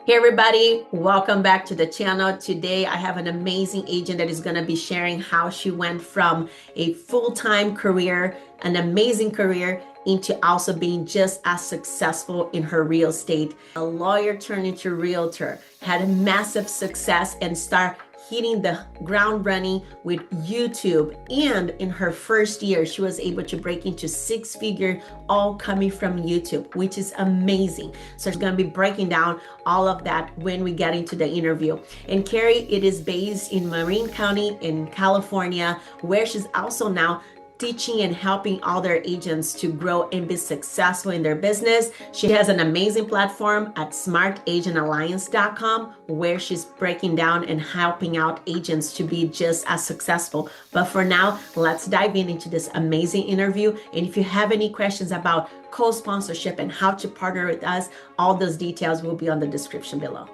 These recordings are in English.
Hey everybody, welcome back to the channel. Today I have an amazing agent that is going to be sharing how she went from a full-time career, an amazing career, into also being just as successful in her real estate. A lawyer turned into realtor, had a massive success and start hitting the ground running with YouTube. And in her first year, she was able to break into six-figure, all coming from YouTube, which is amazing. So she's going to be breaking down all of that when we get into the interview. And Karrie, it is based in Marin County in California, where she's also now teaching and helping other agents to grow and be successful in their business. She has an amazing platform at smartagentalliance.com where she's breaking down and helping out agents to be just as successful. But for now, let's dive into this amazing interview. And if you have any questions about co-sponsorship and how to partner with us, all those details will be on the description below.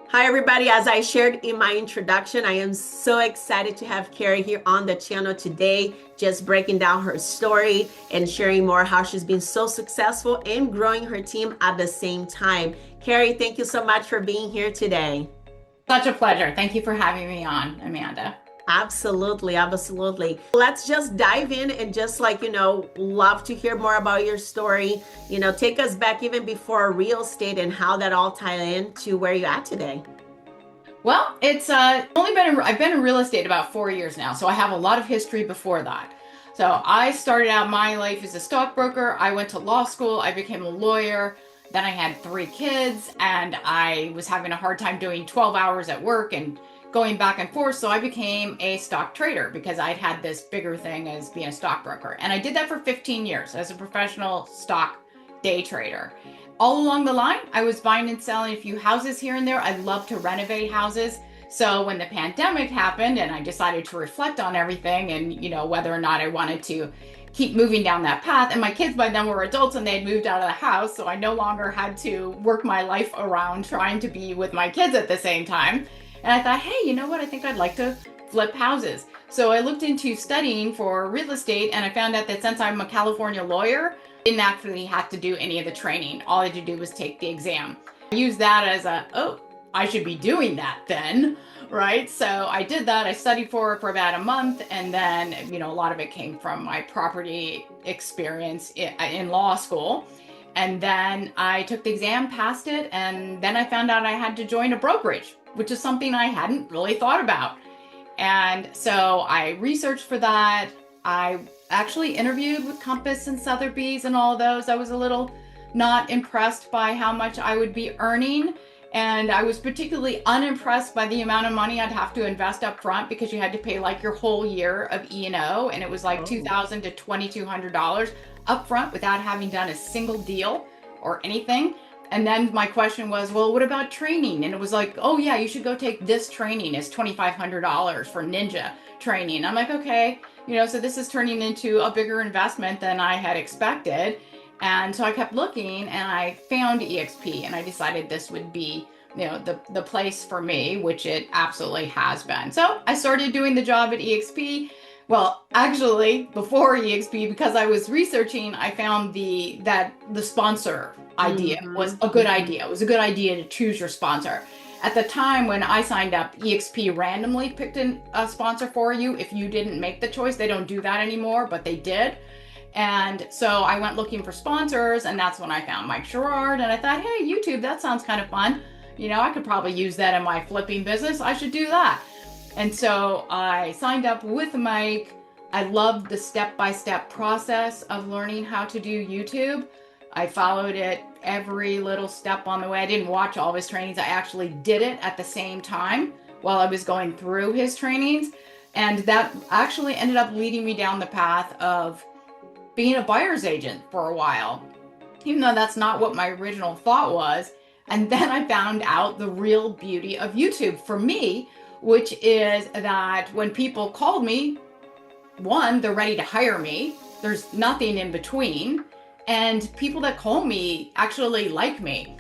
Hi everybody, as I shared in my introduction, I am so excited to have Karrie here on the channel today, just breaking down her story and sharing more how she's been so successful and growing her team at the same time. Karrie, thank you so much for being here today. Such a pleasure. Thank you for having me on, Amanda. Absolutely, absolutely. Let's just dive in and just love to hear more about your story. Take us back even before real estate and how that all tied in to where you're at today. Well, it's I've been in real estate about 4 years now, so I have a lot of history before that. So I started out my life as a stockbroker. I went to law school. I became a lawyer. Then I had 3 kids, and I was having a hard time doing 12 hours at work and going back and forth. So I became a stock trader because I'd had this bigger thing as being a stockbroker. And I did that for 15 years as a professional stock day trader. All along the line, I was buying and selling a few houses here and there. I love to renovate houses. So when the pandemic happened and I decided to reflect on everything and, whether or not I wanted to keep moving down that path. And my kids by then were adults and they had moved out of the house. So I no longer had to work my life around trying to be with my kids at the same time. And I thought, hey, you know what? I think I'd like to flip houses. So I looked into studying for real estate and I found out that since I'm a California lawyer, I didn't actually have to do any of the training. All I had to do was take the exam. I used that as I should be doing that then, right? So I did that. I studied for about a month. And then, a lot of it came from my property experience in law school. And then I took the exam, passed it, and then I found out I had to join a brokerage, which is something I hadn't really thought about. And so I researched for that. I actually interviewed with Compass and Sotheby's and all of those. I was a little not impressed by how much I would be earning. And I was particularly unimpressed by the amount of money I'd have to invest up front because you had to pay like your whole year of E&O. And it was like $2,000 to $2,200 up front without having done a single deal or anything. And then my question was, well, what about training? And it was like, oh yeah, you should go take this training. It's $2,500 for ninja training. I'm like, okay, so this is turning into a bigger investment than I had expected. And so I kept looking and I found EXP and I decided this would be, the place for me, which it absolutely has been. So I started doing the job at EXP. Well, actually, before EXP, because I was researching, I found that the sponsor idea was a good idea. It was a good idea to choose your sponsor. At the time when I signed up, EXP randomly picked a sponsor for you. If you didn't make the choice, they don't do that anymore, but they did. And so I went looking for sponsors, and that's when I found Mike Sherrard. And I thought, hey, YouTube, that sounds kind of fun. I could probably use that in my flipping business. I should do that. And so I signed up with Mike. I loved the step-by-step process of learning how to do YouTube. I followed it every little step on the way. I didn't watch all of his trainings. I actually did it at the same time while I was going through his trainings. And that actually ended up leading me down the path of being a buyer's agent for a while, even though that's not what my original thought was. And then I found out the real beauty of YouTube for me, which is that when people called me, one, they're ready to hire me. There's nothing in between. And people that call me actually like me.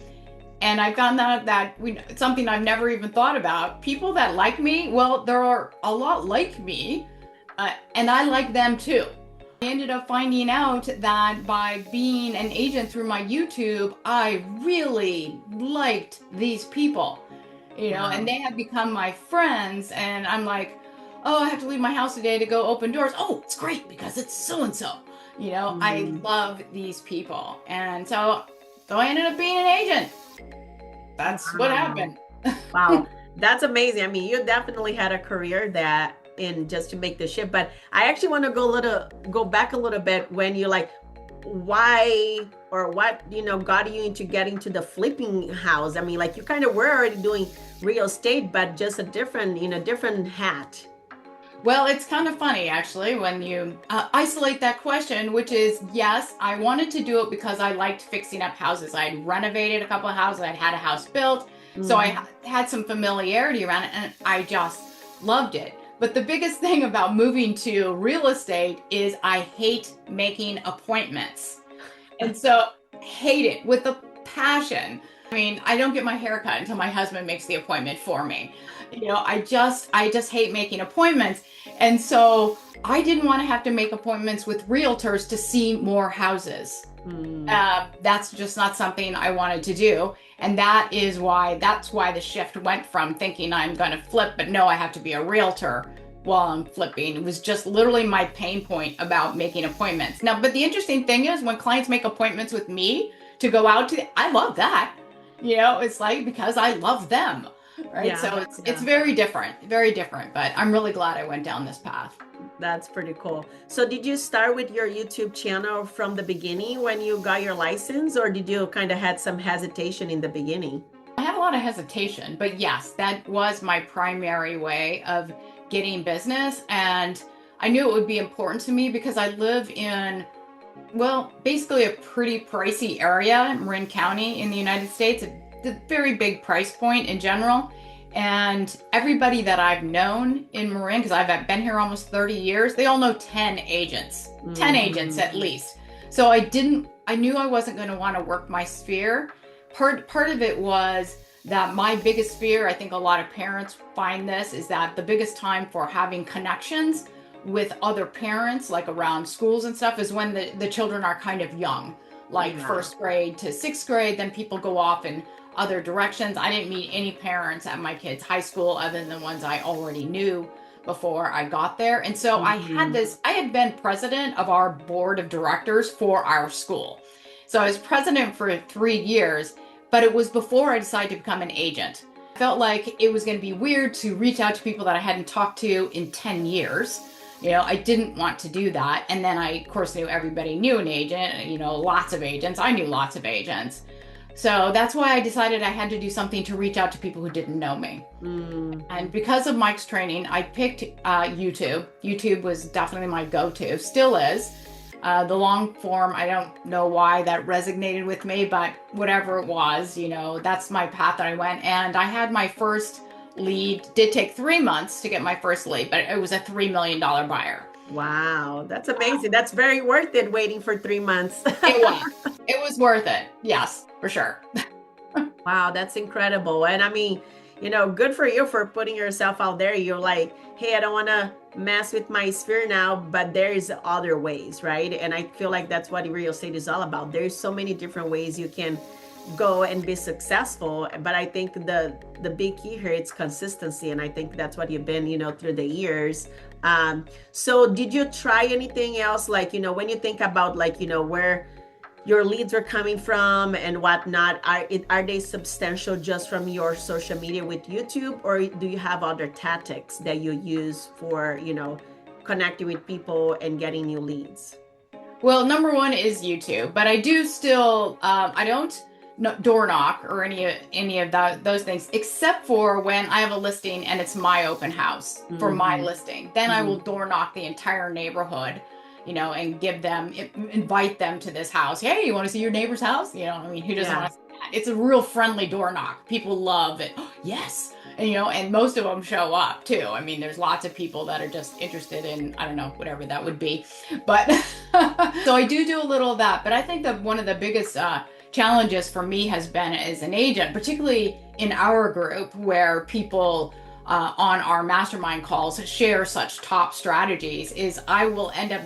And I found out that something I've never even thought about. People that like me, well, there are a lot like me, and I like them too. I ended up finding out that by being an agent through my YouTube, I really liked these people, and Wow. they have become my friends. And I'm like, oh, I have to leave my house today to go open doors. Oh, it's great because it's so and so. I Mhm. love these people. And so I ended up being an agent. That's what Wow. happened. Wow. That's amazing. I mean, you definitely had a career that in just to make the shift. But I actually want to go back a little bit when you like why or what, got you into getting to the flipping house. I mean, like you kind of were already doing real estate, but just a different, different hat. Well, it's kind of funny actually when you isolate that question, which is yes, I wanted to do it because I liked fixing up houses. I had renovated a couple of houses, I'd had a house built, so I Mhm. had some familiarity around it and I just loved it. But the biggest thing about moving to real estate is I hate making appointments. And so hate it with a passion. I mean, I don't get my hair cut until my husband makes the appointment for me. I just hate making appointments. And so I didn't want to have to make appointments with realtors to see more houses. Mm. That's just not something I wanted to do. And that's why the shift went from thinking I'm going to flip, but no, I have to be a realtor while I'm flipping. It was just literally my pain point about making appointments. Now, but the interesting thing is when clients make appointments with me to go out to, I love that. It's like because I love them, right? Yeah, So it's yeah. very different, but I'm really glad I went down this path. That's pretty cool. So did you start with your YouTube channel from the beginning when you got your license, or did you kind of had some hesitation in the beginning? I had a lot of hesitation, but yes, that was my primary way of getting business. And I knew it would be important to me because I live in, well, basically a pretty pricey area, Marin County in the United States, a very big price point in general. And everybody that I've known in Marin, because I've been here almost 30 years, they all know 10 agents, 10 agents Mhm. at least. So I knew I wasn't going to want to work my sphere. Part of it was that my biggest fear, I think a lot of parents find this, is that the biggest time for having connections with other parents, like around schools and stuff, is when the children are kind of young, like Yeah. first grade to sixth grade. Then people go off in other directions. I didn't meet any parents at my kids' high school other than the ones I already knew before I got there. And so Mhm. I had been president of our board of directors for our school. So I was president for 3 years, but it was before I decided to become an agent. I felt like it was going to be weird to reach out to people that I hadn't talked to in 10 years. I didn't want to do that. And then I, of course, knew everybody knew an agent, lots of agents. I knew lots of agents. So that's why I decided I had to do something to reach out to people who didn't know me. Mm. And because of Mike's training, I picked YouTube. YouTube was definitely my go-to, still is. The long form, I don't know why that resonated with me, but whatever it was, that's my path that I went. And I had my first lead. Did take 3 months to get my first lead, but it was a $3 million buyer. Wow, that's amazing. That's very worth it waiting for 3 months. It was. It was worth it. Yes, for sure. Wow, that's incredible. And I mean, good for you for putting yourself out there. You're like, hey, I don't want to mess with my sphere now, but there's other ways, right? And I feel like that's what real estate is all about. There's so many different ways you can go and be successful. But I think the big key here is consistency. And I think that's what you've been, through the years. So did you try anything else? Like, when you think about like, where your leads are coming from and whatnot, are they substantial just from your social media with YouTube, or do you have other tactics that you use for connecting with people and getting new leads? Well, number one is YouTube, but I do still I don't door knock or any of those things, except for when I have a listing and it's my open house for my Hmm. listing. Then I will door knock the entire neighborhood, and invite them to this house. Hey, you want to see your neighbor's house? I mean, who doesn't Yeah. want to see that? It's a real friendly door knock. People love it. Oh, yes. And most of them show up too. I mean, there's lots of people that are just interested in, I don't know, whatever that would be. But so I do a little of that. But I think that one of the biggest challenges for me has been as an agent, particularly in our group where people on our mastermind calls share such top strategies, is I will end up,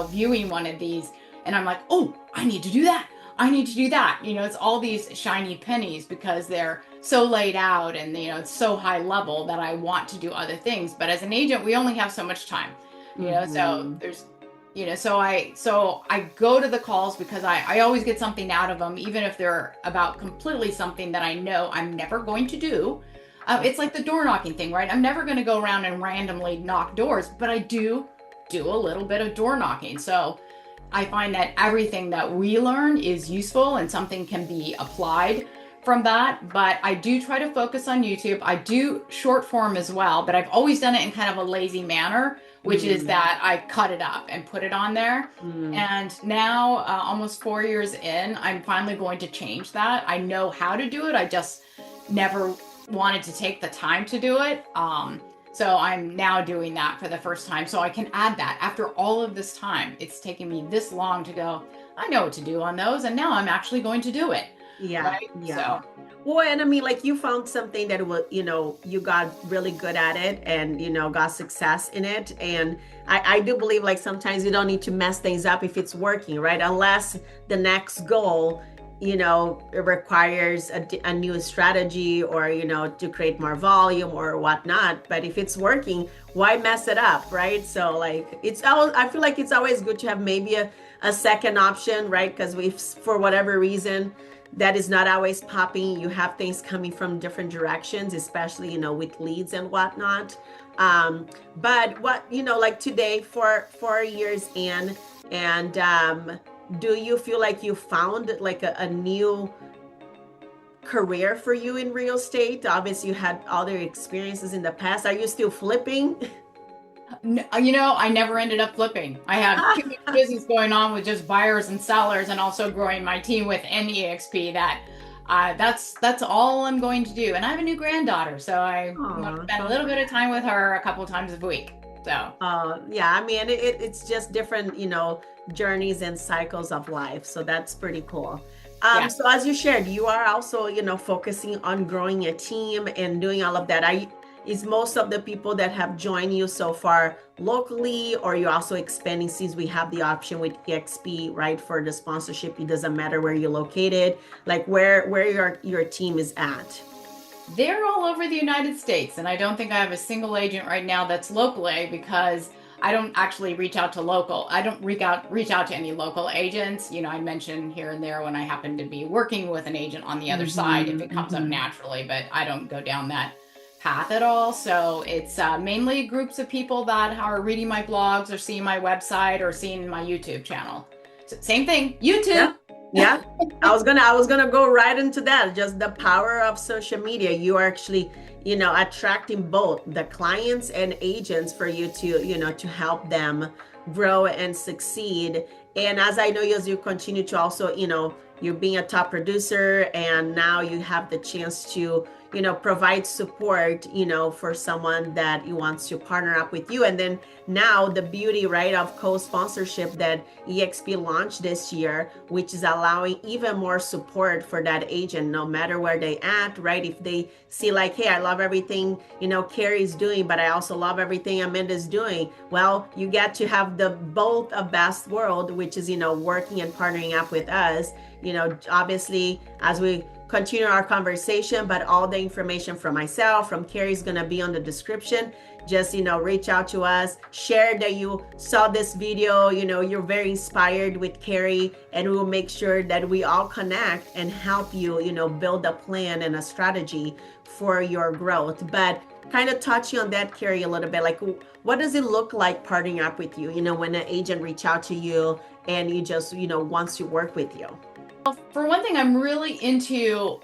viewing one of these and I'm like, oh, I need to do that. I need to do that. It's all these shiny pennies because they're so laid out and, it's so high level that I want to do other things. But as an agent, we only have so much time, so there's, so I go to the calls because I always get something out of them, even if they're about completely something that I know I'm never going to do. It's like the door knocking thing, right? I'm never going to go around and randomly knock doors, but I do a little bit of door knocking. So I find that everything that we learn is useful and something can be applied from that. But I do try to focus on YouTube. I do short form as well, but I've always done it in kind of a lazy manner, which is that I cut it up and put it on there. And now, almost 4 years in, I'm finally going to change that. I know how to do it. I just never wanted to take the time to do it. So I'm now doing that for the first time. So I can add that after all of this time. It's taken me this long to go, I know what to do on those. And now I'm actually going to do it. Yeah. Right? Yeah. So, Well, and I mean, like you found something that was, you got really good at it and, got success in it. And I do believe like sometimes you don't need to mess things up if it's working, right? Unless the next goal, it requires a new strategy or, to create more volume or whatnot. But if it's working, why mess it up, right? So like, I feel like it's always good to have maybe a second option, right? Because for whatever reason, that is not always popping. You have things coming from different directions, especially, with leads and whatnot. But what, like today, 4 years in, and do you feel like you found like a new career for you in real estate? Obviously, you had other experiences in the past. Are you still flipping? I never ended up flipping. I have too much business going on with just buyers and sellers and also growing my team within EXP that that's all I'm going to do. And I have a new granddaughter, so I want to spend a little bit of time with her a couple times a week. So, yeah, I mean, it's just different, journeys and cycles of life. So that's pretty cool. yeah. So as you shared, you are also, focusing on growing a team and doing all of that. Is most of the people that have joined you so far locally, or you're also expanding since we have the option with EXP, right, for the sponsorship? It doesn't matter where you're located, like where your team is at. They're all over the United States, and I don't think I have a single agent right now that's locally because I don't actually reach out to local. I don't reach out to any local agents. I mention here and there when I happen to be working with an agent on the other side if it comes up naturally, but I don't go down that path at all. So it's mainly groups of people that are reading my blogs or seeing my website or seeing my YouTube channel. So same thing, YouTube. Yeah. I was gonna go right into that. Just the power of social media. You are actually, attracting both the clients and agents for you to, to help them grow and succeed. And as I know, as you continue to also, you're being a top producer and now you have the chance to, provide support, for someone that wants to partner up with you. And then now the beauty, right, of co-sponsorship that EXP launched this year, which is allowing even more support for that agent, no matter where they at, right? If they see like, hey, I love everything, Karrie's doing, but I also love everything Amanda's doing. Well, you get to have the both of best world, which is, working and partnering up with us, obviously as we continue our conversation, but all the information from myself, from Karrie is going to be on the description. Just, reach out to us, share that you saw this video, you're very inspired with Karrie, and we'll make sure that we all connect and help you, build a plan and a strategy for your growth. But kind of touching on that, Karrie, a little bit, like what does it look like partnering up with you, when an agent reach out to you and you just, wants to work with you? For one thing, I'm really into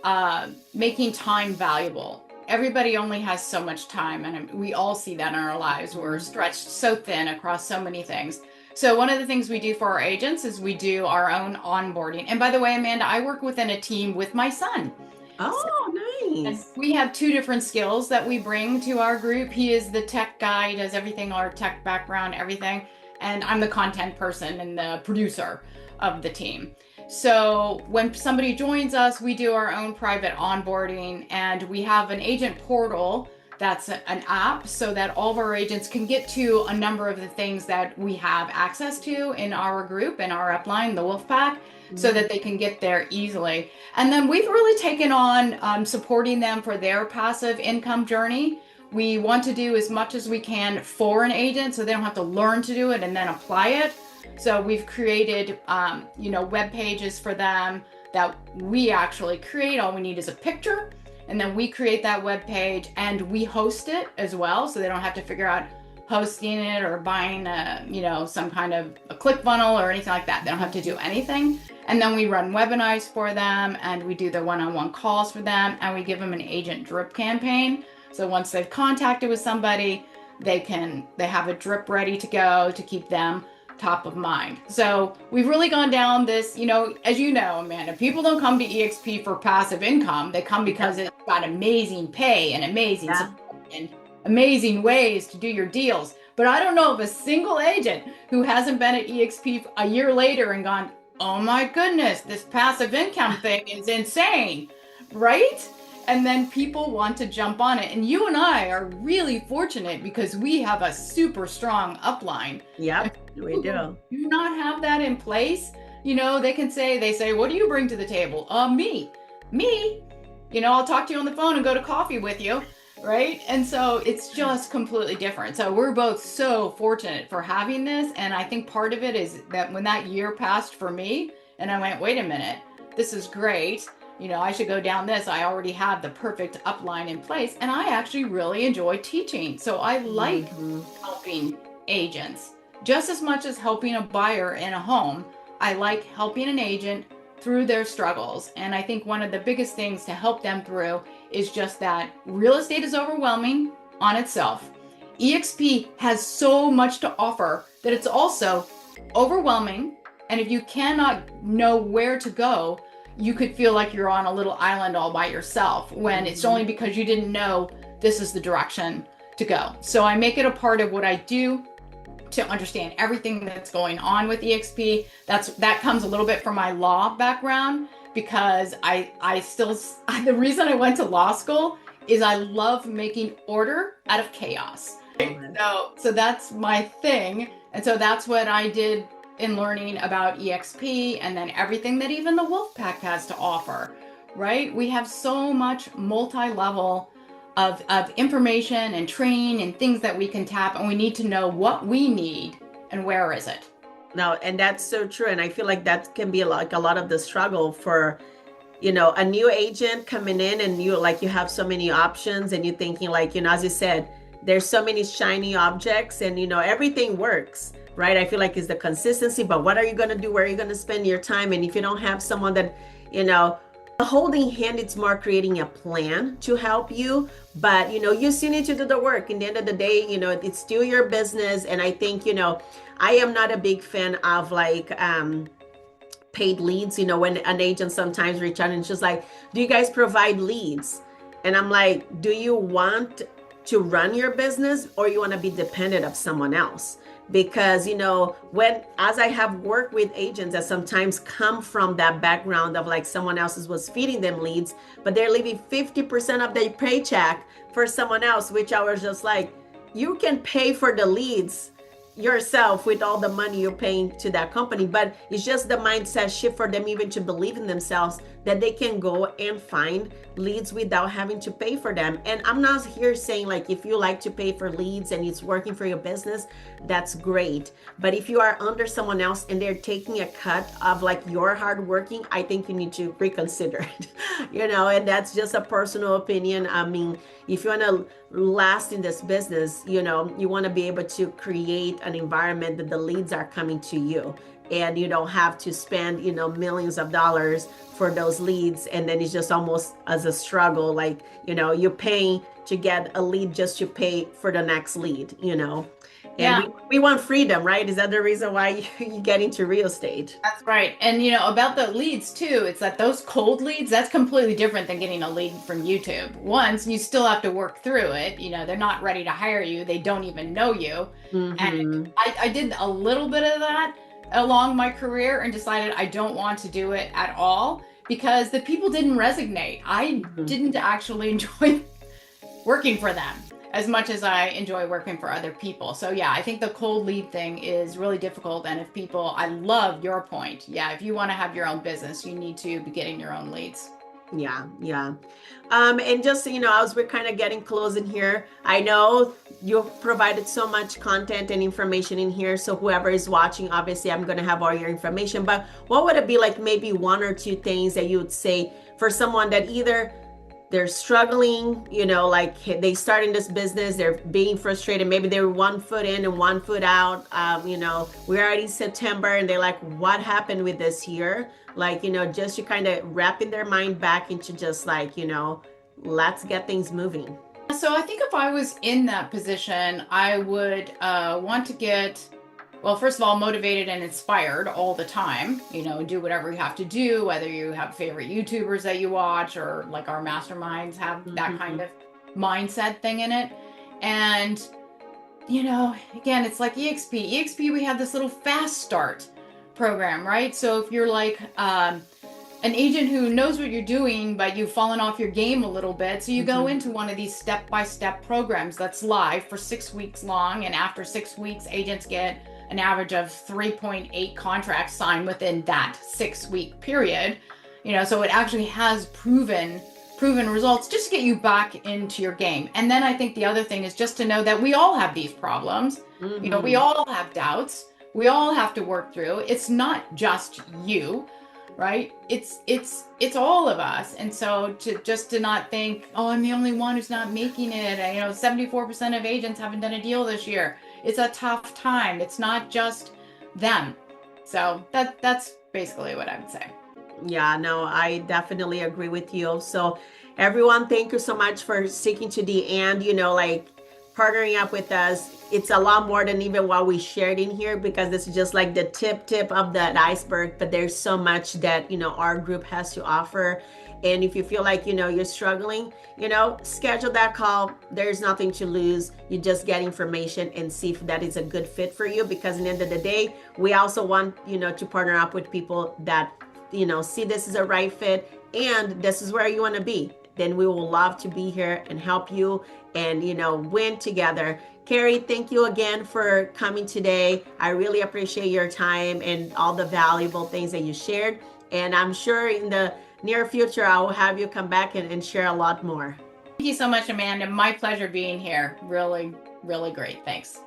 making time valuable. Everybody only has so much time, and we all see that in our lives. We're stretched so thin across so many things. So one of the things we do for our agents is we do our own onboarding. And by the way, Amanda, I work within a team with my son. Oh, nice. And we have two different skills that we bring to our group. He is the tech guy, does everything, our tech background, everything. And I'm the content person and the producer of the team. So when somebody joins us, we do our own private onboarding, and we have an agent portal that's an app so that all of our agents can get to a number of the things that we have access to in our group, in our upline, the Wolf Pack, so that they can get there easily. And then we've really taken on supporting them for their passive income journey. We want to do as much as we can for an agent so they don't have to learn to do it and then apply it. So we've created, web pages for them that we actually create. All we need is a picture, and then we create that web page and we host it as well. So they don't have to figure out hosting it or buying some kind of a ClickFunnels or anything like that. They don't have to do anything. And then we run webinars for them, and we do the one-on-one calls for them, and we give them an agent drip campaign. So once they've contacted with somebody, they have a drip ready to go to keep them top of mind. So we've really gone down this, as you know, Amanda, people don't come to EXP for passive income. They come because it's got amazing pay and amazing support and amazing ways to do your deals. But I don't know of a single agent who hasn't been at EXP a year later and gone, oh my goodness, this passive income thing is insane, right? And then people want to jump on it. And you and I are really fortunate because we have a super strong upline. Yep, we do. Do not have that in place. They say, what do you bring to the table? Me. I'll talk to you on the phone and go to coffee with you, right? And so it's just completely different. So we're both so fortunate for having this. And I think part of it is that when that year passed for me and I went, wait a minute, this is great. I should go down this. I already have the perfect upline in place, and I actually really enjoy teaching. So I like helping agents just as much as helping a buyer in a home. I like helping an agent through their struggles. And I think one of the biggest things to help them through is just that real estate is overwhelming on itself. EXP has so much to offer that it's also overwhelming. And if you cannot know where to go, you could feel like you're on a little island all by yourself when it's only because you didn't know this is the direction to go. So I make it a part of what I do to understand everything that's going on with EXP. That comes a little bit from my law background, because the reason I went to law school is I love making order out of chaos. So that's my thing. And so that's what I did in learning about EXP, and then everything that even the Wolf Pack has to offer, right? We have so much multi-level of information and training and things that we can tap, and we need to know what we need and where is it. No, and that's so true. And I feel like that can be like a lot of the struggle for, a new agent coming in, and you have so many options, and you're thinking as you said, there's so many shiny objects, and everything works. Right? I feel like it's the consistency, but what are you going to do? Where are you going to spend your time? And if you don't have someone that, holding hand, it's more creating a plan to help you, but, you still need to do the work. In the end of the day, it's still your business. And I think, I am not a big fan of paid leads. When an agent sometimes reach out and it's just like, do you guys provide leads? And I'm like, do you want to run your business, or you want to be dependent of someone else? Because, as I have worked with agents that sometimes come from that background of someone else was feeding them leads, but they're leaving 50% of their paycheck for someone else, which I was just like, you can pay for the leads yourself with all the money you're paying to that company. But it's just the mindset shift for them even to believe in themselves that they can go and find leads without having to pay for them. And I'm not here saying if you like to pay for leads and it's working for your business, that's great. But if you are under someone else and they're taking a cut of your hard working, I think you need to reconsider it, and that's just a personal opinion. I mean, if you want to last in this business, you want to be able to create an environment that the leads are coming to you, and you don't have to spend, millions of dollars for those leads. And then it's just almost as a struggle, you're paying to get a lead just to pay for the next lead, And we want freedom, right? Is that the reason why you get into real estate? That's right. And about the leads too, it's that those cold leads, that's completely different than getting a lead from YouTube. Once, you still have to work through it. They're not ready to hire you. They don't even know you. And I did a little bit of that along my career and decided I don't want to do it at all because the people didn't resonate. I didn't actually enjoy working for them as much as I enjoy working for other people. So yeah, I think the cold lead thing is really difficult. And if people, I love your point. Yeah, if you want to have your own business, you need to be getting your own leads. Yeah, yeah. And just so you know, as we're kind of getting close in here, I know you've provided so much content and information in here. So whoever is watching, obviously, I'm going to have all your information. But what would it be like, maybe one or two things that you would say for someone that either they're struggling, you know, like they start in this business, they're being frustrated. Maybe they're 1 foot in and 1 foot out. You know, we're already September and they're like, what happened with this year? Like, you know, just to kind of wrapping their mind back into just like, you know, let's get things moving. So I think if I was in that position, I would want to get, well, first of all, motivated and inspired all the time, you know, do whatever you have to do, whether you have favorite YouTubers that you watch or like our masterminds have that kind of mindset thing in it. And, you know, again, it's like EXP. EXP, we have this little fast start program, right? So if you're like, an agent who knows what you're doing, but you've fallen off your game a little bit. So you go into one of these step-by-step programs that's live for 6 weeks long. And after 6 weeks, agents get an average of 3.8 contracts signed within that 6-week period. You know, so it actually has proven results just to get you back into your game. And then I think the other thing is just to know that we all have these problems. You know, we all have doubts. We all have to work through. It's not just you. Right? It's all of us. And so to not think, oh, I'm the only one who's not making it. And, you know, 74% of agents haven't done a deal this year. It's a tough time. It's not just them. So that's basically what I would say. Yeah, no, I definitely agree with you. So everyone, thank you so much for sticking to the end, you know, like partnering up with us. It's a lot more than even what we shared in here, because this is just like the tip of that iceberg, but there's so much that, you know, our group has to offer. And if you feel like, you know, you're struggling, you know, schedule that call. There's nothing to lose. You just get information and see if that is a good fit for you, because at the end of the day, we also want, you know, to partner up with people that, you know, see this is a right fit and this is where you want to be. Then we will love to be here and help you and, you know, win together. Karrie, thank you again for coming today. I really appreciate your time and all the valuable things that you shared. And I'm sure in the near future, I will have you come back and share a lot more. Thank you so much, Amanda. My pleasure being here. Really, really great. Thanks.